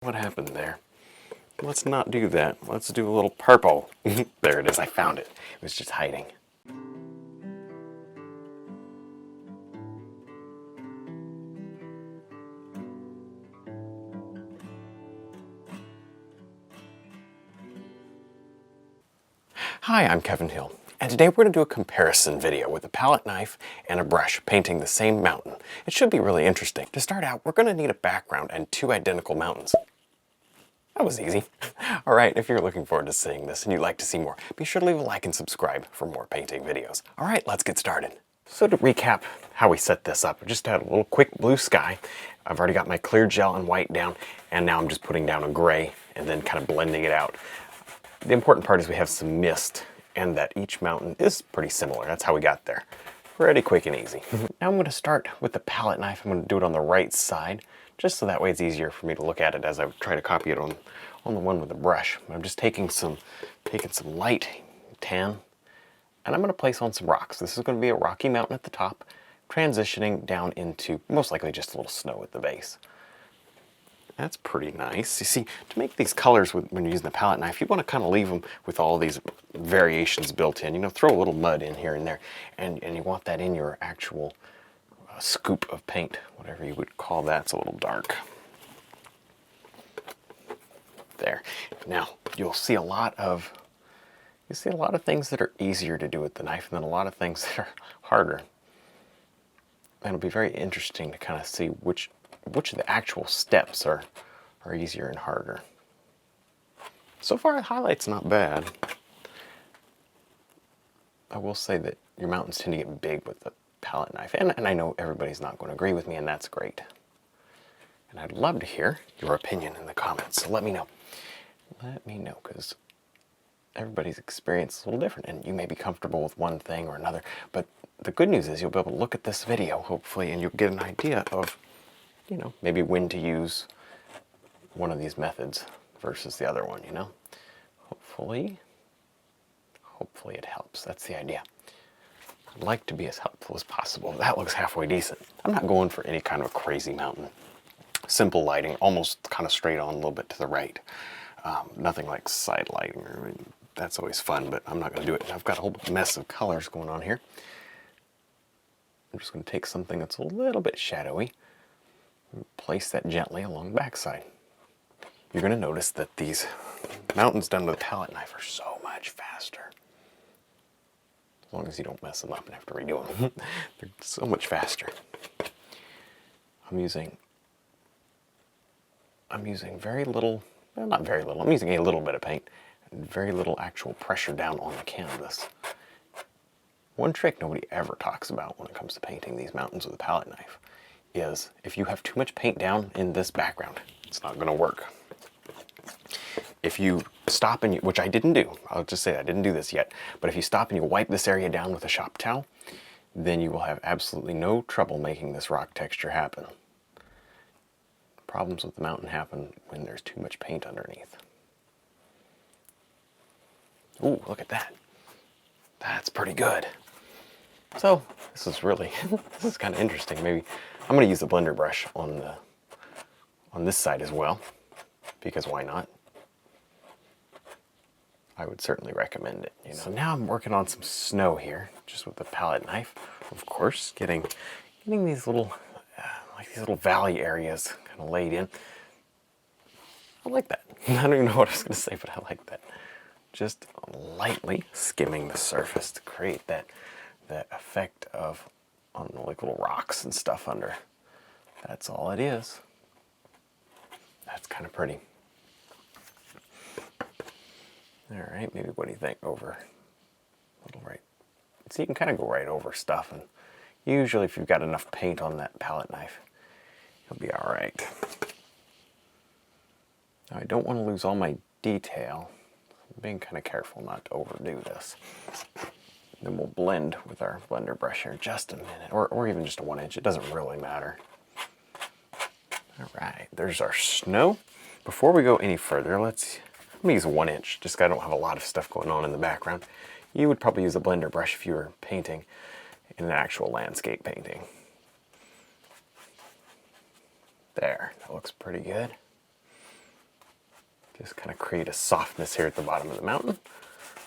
What happened there? Let's not do that. Let's do a little purple. There it is, I found it. It was just hiding. Hi, I'm Kevin Hill, and today we're going to do a comparison video with a palette knife and a brush painting the same mountain. It should be really interesting. To start out, we're going to need a background and two identical mountains. That was easy. Alright, if you're looking forward to seeing this and you'd like to see more, be sure to leave a like and subscribe for more painting videos. Alright, let's get started. So to recap how we set this up, I just had a little quick blue sky. I've already got my clear gel and white down, and now I'm just putting down a gray and then kind of blending it out. The important part is we have some mist and that each mountain is pretty similar. That's how we got there. Pretty quick and easy. Now I'm going to start with the palette knife. I'm going to do it on the right side, just so that way it's easier for me to look at it as I try to copy it on the one with the brush. I'm just taking some light tan, and I'm going to place on some rocks. This is going to be a rocky mountain at the top, transitioning down into most likely just a little snow at the base. That's pretty nice. You see, to make these colors when you're using the palette knife, you want to kind of leave them with all these variations built in. You know, throw a little mud in here and there, and you want that in your actual scoop of paint, whatever you would call that. It's a little dark. There. Now, you'll see a lot of things that are easier to do with the knife, and then a lot of things that are harder. And it'll be very interesting to kind of see which of the actual steps are easier and harder. So far, the highlight's not bad. I will say that your mountains tend to get big with the palette knife, and I know everybody's not going to agree with me, and that's great. And I'd love to hear your opinion in the comments, so let me know. Let me know, because everybody's experience is a little different, and you may be comfortable with one thing or another, but the good news is you'll be able to look at this video, hopefully, and you'll get an idea of, you know, maybe when to use one of these methods versus the other one, you know? Hopefully it helps. That's the idea. I'd like to be as helpful as possible. That looks halfway decent. I'm not going for any kind of a crazy mountain. Simple lighting, almost kind of straight on, a little bit to the right. Nothing like side lighting. That's always fun, but I'm not going to do it. I've got a whole mess of colors going on here. I'm just going to take something that's a little bit shadowy, place that gently along the backside. You're going to notice that these mountains done with a palette knife are so much faster. As long as you don't mess them up and have to redo them. They're so much faster. I'm using very little, well, not very little, I'm using a little bit of paint and very little actual pressure down on the canvas. One trick nobody ever talks about when it comes to painting these mountains with a palette knife is if you have too much paint down in this background, it's not going to work. If you stop and which I didn't do, I'll just say I didn't do this yet, but if you stop and you wipe this area down with a shop towel, then you will have absolutely no trouble making this rock texture happen. Problems with the mountain happen when there's too much paint underneath. Ooh, look at that. That's pretty good. So, this is kind of interesting. Maybe I'm going to use the blender brush on this side as well, because why not? I would certainly recommend it. You know? So now I'm working on some snow here, just with the palette knife. Of course, getting these little valley areas kind of laid in. I like that. I don't even know what I was going to say, but I like that. Just lightly skimming the surface to create that effect of, I don't know, like little rocks and stuff under. That's all it is. That's kind of pretty. All right, maybe what do you think? Over a little right. So you can kind of go right over stuff, and usually if you've got enough paint on that palette knife, you'll be all right. Now I don't want to lose all my detail. I'm being kind of careful not to overdo this. Then we'll blend with our blender brush here in just a minute, or even just a 1-inch. It doesn't really matter. All right, there's our snow. Before we go any further, I'm gonna use a 1-inch, just because I don't have a lot of stuff going on in the background. You would probably use a blender brush if you were painting in an actual landscape painting. There, that looks pretty good. Just kind of create a softness here at the bottom of the mountain.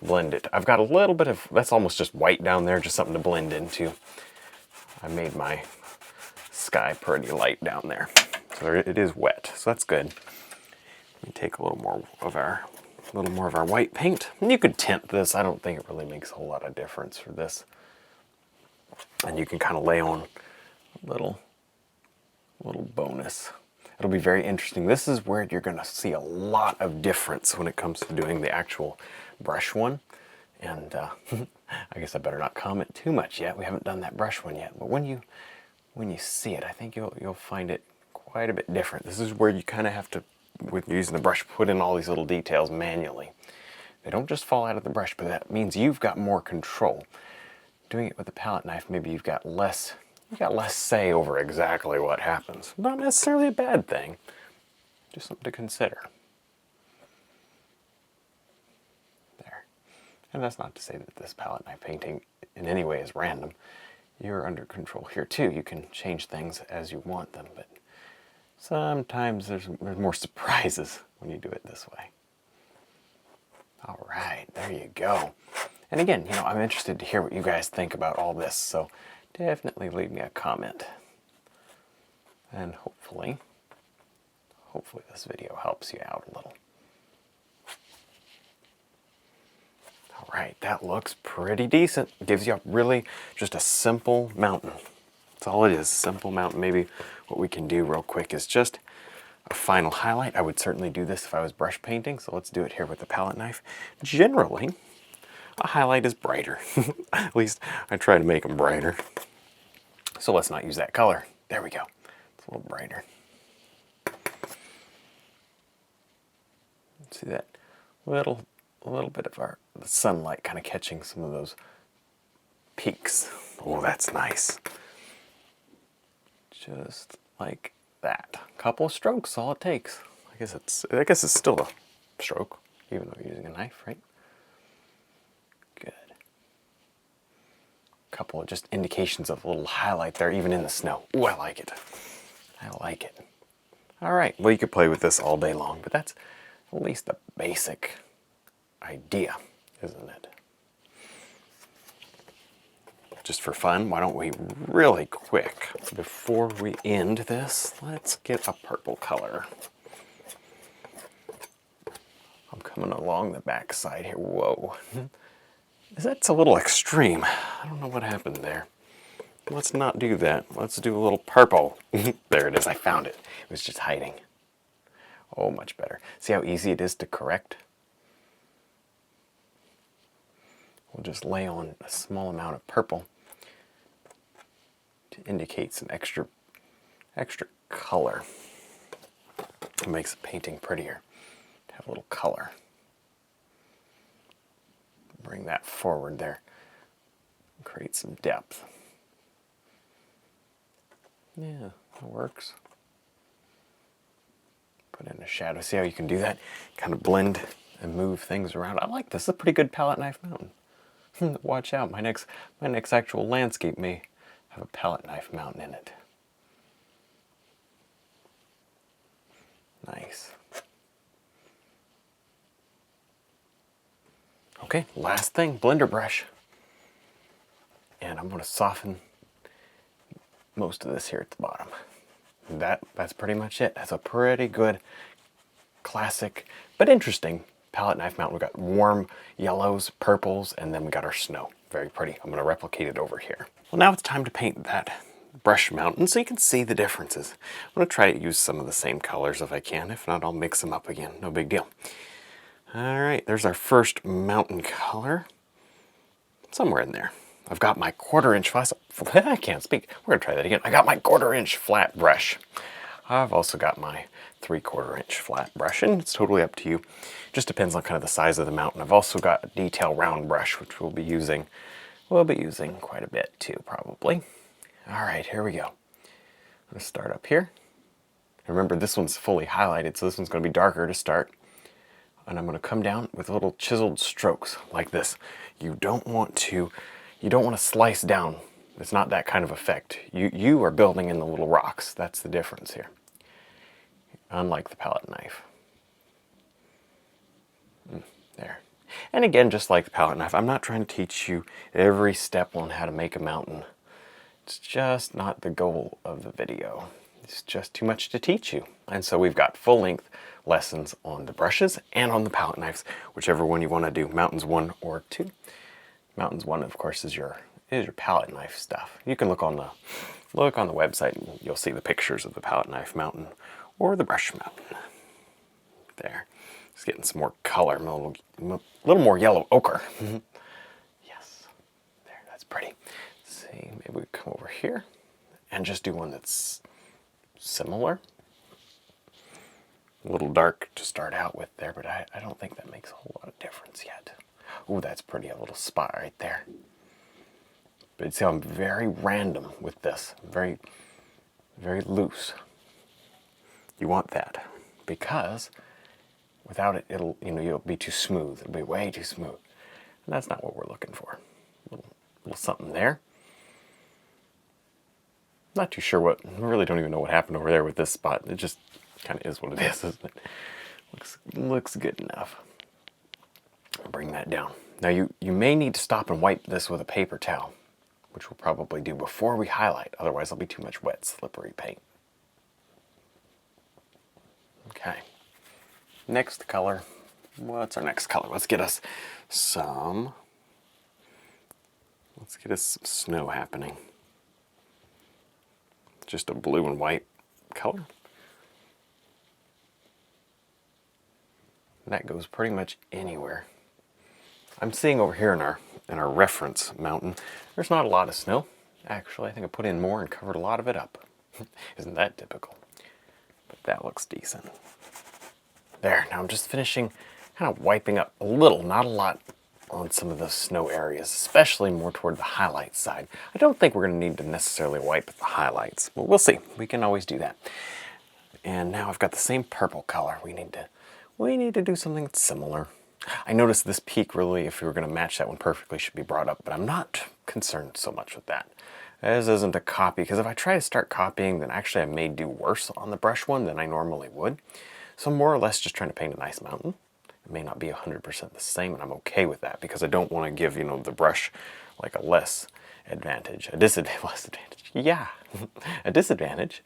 Blend it. I've got a little bit of, that's almost just white down there, just something to blend into. I made my sky pretty light down there. So it is wet, so that's good. Let me take a little more of our white paint. And you could tint this. I don't think it really makes a whole lot of difference for this. And you can kind of lay on a little bonus. It'll be very interesting. This is where you're going to see a lot of difference when it comes to doing the actual brush one. And I guess I better not comment too much yet. We haven't done that brush one yet. But when you see it, I think you'll find it quite a bit different. This is where you kind of have to, with using the brush, put in all these little details manually. They don't just fall out of the brush, but that means you've got more control. Doing it with a palette knife, maybe you've got less say over exactly what happens. Not necessarily a bad thing, just something to consider. There. And that's not to say that this palette knife painting in any way is random. You're under control here too. You can change things as you want them, but sometimes there's more surprises when you do it this way. All right, there you go. And again, I'm interested to hear what you guys think about all this, so definitely leave me a comment. And hopefully this video helps you out a little. All right, that looks pretty decent. It gives you just a simple mountain. That's all it is, simple mountain. Maybe what we can do real quick is just a final highlight. I would certainly do this if I was brush painting, so let's do it here with the palette knife. Generally, a highlight is brighter. At least I try to make them brighter. So let's not use that color. There we go. It's a little brighter. See that little bit of the sunlight kind of catching some of those peaks. Oh, that's nice. Just like that. A couple of strokes, all it takes. I guess it's still a stroke, even though you're using a knife, right? Good. A couple of just indications of a little highlight there, even in the snow. Ooh, I like it. I like it. All right, well, you could play with this all day long, but that's at least a basic idea, isn't it? Just for fun, why don't we really quick, before we end this, let's get a purple color. I'm coming along the back side here. Whoa. That's a little extreme. I don't know what happened there. Let's not do that. Let's do a little purple. There it is. I found it. It was just hiding. Oh, much better. See how easy it is to correct? We'll just lay on a small amount of purple to indicate some extra color. It makes the painting prettier to have a little color. Bring that forward there. Create some depth. Yeah, that works. Put in a shadow. See how you can do that? Kind of blend and move things around. I like this. It's a pretty good palette knife mountain. Watch out, my next actual landscape may have a palette knife mountain in it. Nice. Okay, last thing, blender brush. And I'm going to soften most of this here at the bottom. That's pretty much it. That's a pretty good, classic, but interesting palette knife mountain. We've got warm yellows, purples, and then we got our snow. Very pretty. I'm going to replicate it over here. Well, now it's time to paint that brush mountain so you can see the differences. I'm going to try to use some of the same colors if I can. If not, I'll mix them up again. No big deal. All right, there's our first mountain color. Somewhere in there. I've got my 1/4 inch flat, I can't speak. We're gonna try that again. I got my 1/4 inch flat brush. I've also got my 3/4 inch flat brush, and it's totally up to you. Just depends on kind of the size of the mountain. I've also got a detail round brush, which we'll be using quite a bit too, probably. All right, here we go. I'm gonna start up here. Remember, this one's fully highlighted, so this one's gonna be darker to start. And I'm gonna come down with little chiseled strokes like this. You don't want to slice down. It's not that kind of effect. You are building in the little rocks. That's the difference here. Unlike the palette knife. And again, just like the palette knife, I'm not trying to teach you every step on how to make a mountain. It's just not the goal of the video. It's just too much to teach you. And so we've got full-length lessons on the brushes and on the palette knives, whichever one you want to do, Mountains 1 or 2. Mountains 1, of course, is your palette knife stuff. You can look on the website and you'll see the pictures of the palette knife mountain or the brush mountain. There. Just getting some more color, a little more yellow ochre. Yes. There, that's pretty. Let's see, maybe we come over here and just do one that's similar. A little dark to start out with there, but I don't think that makes a whole lot of difference yet. Ooh, that's pretty, a little spot right there. But you see, I'm very random with this, very, very loose. You want that because without it, you'll be too smooth. It'll be way too smooth, and that's not what we're looking for. A little something there. Not too sure what. I really don't even know what happened over there with this spot. It just kind of is what it is, isn't it? Looks good enough. I'll bring that down. Now you may need to stop and wipe this with a paper towel, which we'll probably do before we highlight. Otherwise, there'll be too much wet, slippery paint. Okay. Next color. What's our next color? Let's get us some snow happening. Just a blue and white color. That goes pretty much anywhere. I'm seeing over here in our reference mountain, there's not a lot of snow. Actually, I think I put in more and covered a lot of it up. Isn't that typical? But that looks decent. There, now I'm just finishing, kind of wiping up a little, not a lot, on some of the snow areas, especially more toward the highlight side. I don't think we're going to need to necessarily wipe the highlights, but we'll see. We can always do that. And now I've got the same purple color. We need to do something similar. I noticed this peak really, if we were going to match that one perfectly, should be brought up, but I'm not concerned so much with that. This isn't a copy, because if I try to start copying, then actually I may do worse on the brush one than I normally would. So I'm more or less just trying to paint a nice mountain. It may not be 100% the same, and I'm okay with that, because I don't want to give, the brush like a less advantage, a disadvantage, yeah, a disadvantage,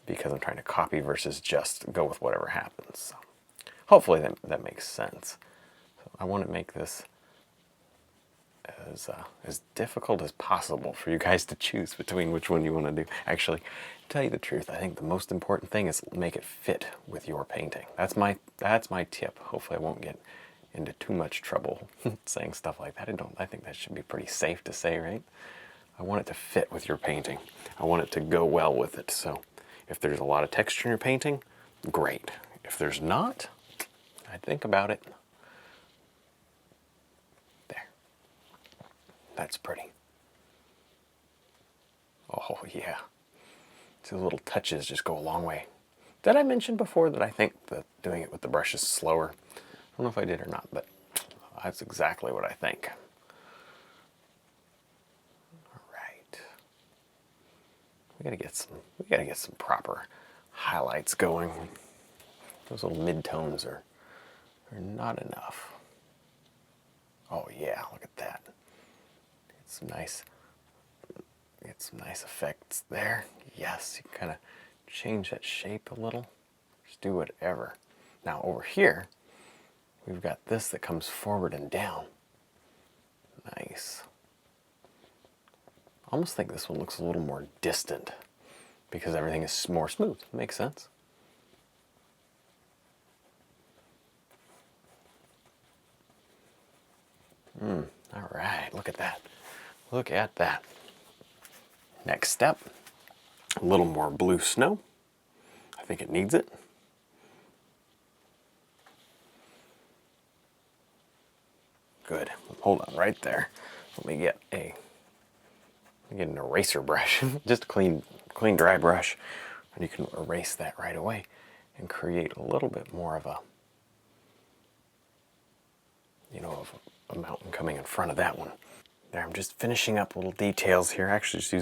because I'm trying to copy versus just go with whatever happens. So hopefully that makes sense. So I want to make this as difficult as possible for you guys to choose between which one you want to do. Actually, to tell you the truth, I think the most important thing is make it fit with your painting. That's my tip. Hopefully I won't get into too much trouble saying stuff like that. I think that should be pretty safe to say, right? I want it to fit with your painting. I want it to go well with it. So if there's a lot of texture in your painting, great. If there's not, I'd think about it. There. That's pretty. Oh yeah. These little touches just go a long way. Did I mention before that I think that doing it with the brush is slower? I don't know if I did or not, but that's exactly what I think. All right. We gotta get some proper highlights going. Those little mid-tones are not enough. Oh yeah, look at that. It's nice. Get some nice effects there. Yes, you kind of change that shape a little. Just do whatever. Now over here, we've got this that comes forward and down. Nice. I almost think this one looks a little more distant because everything is more smooth. Makes sense. All right, look at that. Look at that. Next step, a little more blue snow. I think it needs it. Good. Hold on right there. Let me get an eraser brush, just a clean dry brush, and you can erase that right away and create a little bit more of a, of a mountain coming in front of that one. There, I'm just finishing up little details here, actually just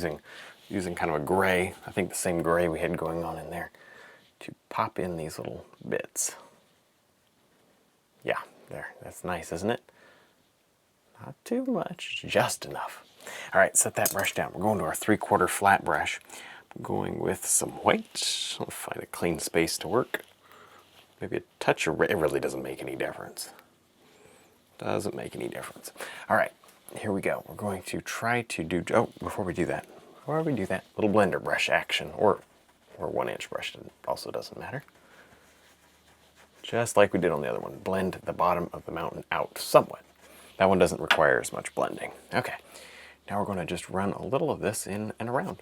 using kind of a gray, I think the same gray we had going on in there, to pop in these little bits. Yeah, there, that's nice, isn't it? too much, just enough. All right, set that brush down. We're going to our 3/4 flat brush. I'm going with some white. I'll find a clean space to work. Maybe a touch of red. It really doesn't make any difference. Doesn't make any difference. All right, here we go. We're going to try to do, oh, before we do that, little blender brush action, or 1-inch brush, also doesn't matter. Just like we did on the other one, blend the bottom of the mountain out somewhat. That one doesn't require as much blending. Okay, now we're going to just run a little of this in and around.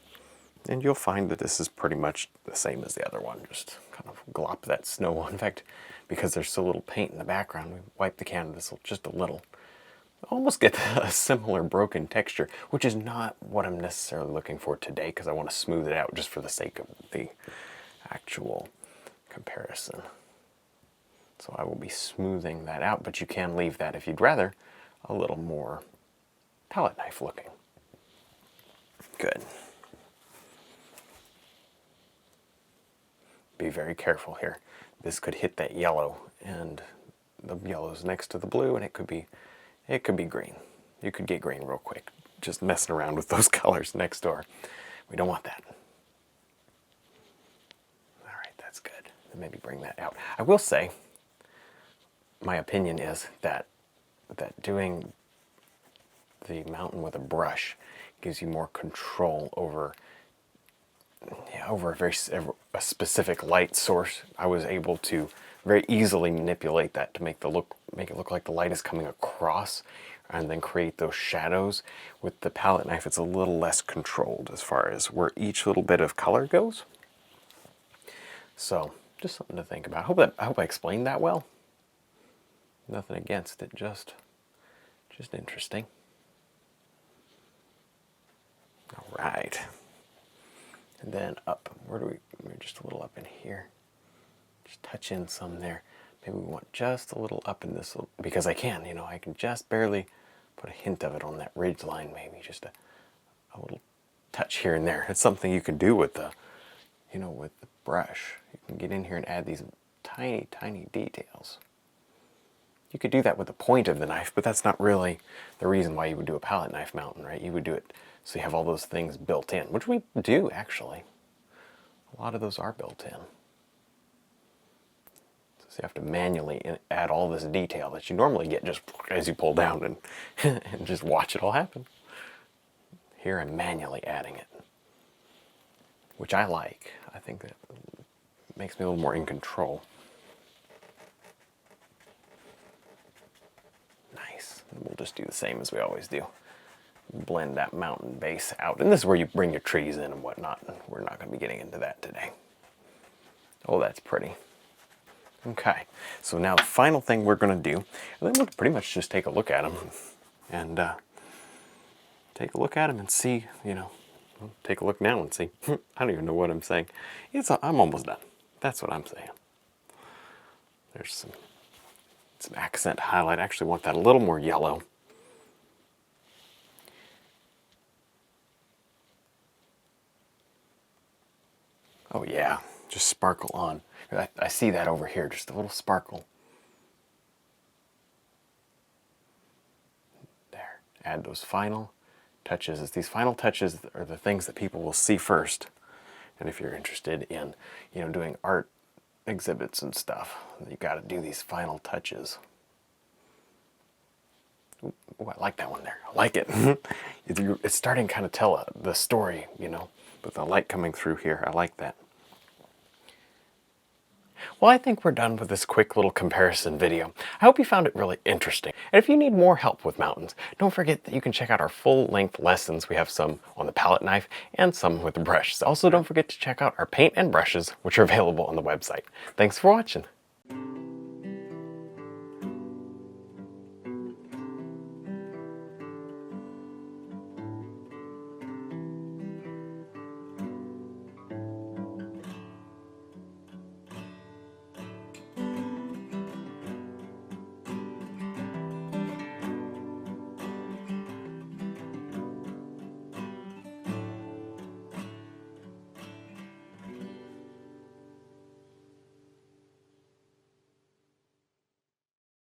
And you'll find that this is pretty much the same as the other one. Just kind of glop that snow on. In fact, because there's so little paint in the background, we wipe the canvas just a little. Almost get a similar broken texture, which is not what I'm necessarily looking for today, because I want to smooth it out just for the sake of the actual comparison. So I will be smoothing that out, but you can leave that if you'd rather a little more palette knife looking. Good. Be very careful here. This could hit that yellow, and the yellow's next to the blue, and it could be green. You could get green real quick, just messing around with those colors next door. We don't want that. All right, that's good. And maybe bring that out. I will say, my opinion is that doing the mountain with a brush gives you more control over a specific light source. I was able to very easily manipulate that to make it look like the light is coming across, and then create those shadows. With the palette knife, it's a little less controlled as far as where each little bit of color goes. So just something to think about. I hope I explained that well. Nothing against it, just interesting. All right. And then up, we're just a little up in here. Just touch in some there. Maybe we want just a little up in this, because I can just barely put a hint of it on that ridge line, maybe just a little touch here and there. It's something you can do with the brush. You can get in here and add these tiny, tiny details. You could do that with the point of the knife, but that's not really the reason why you would do a palette knife mountain, right? You would do it so you have all those things built in, which we do actually. A lot of those are built in. So you have to manually add all this detail that you normally get just as you pull down and, and just watch it all happen. Here I'm manually adding it, which I like. I think that makes me a little more in control. Nice. And we'll just do the same as we always do. Blend that mountain base out. And this is where you bring your trees in and whatnot. We're not going to be getting into that today. Oh, that's pretty. Okay, so now the final thing we're going to do, and then we'll pretty much just take a look at them and see, take a look now and see. I don't even know what I'm saying. I'm almost done. That's what I'm saying. There's some accent highlight. I actually want that a little more yellow. Oh yeah, just sparkle on. I see that over here, just a little sparkle. There, add those final touches. These final touches are the things that people will see first. And if you're interested in, doing art exhibits and stuff, you got to do these final touches. Ooh, I like that one there. I like it. It's starting to kind of tell the story, with the light coming through here. I like that. Well, I think we're done with this quick little comparison video. I hope you found it really interesting. And if you need more help with mountains, don't forget that you can check out our full-length lessons. We have some on the palette knife and some with the brush. Also, don't forget to check out our paint and brushes, which are available on the website. Thanks for watching.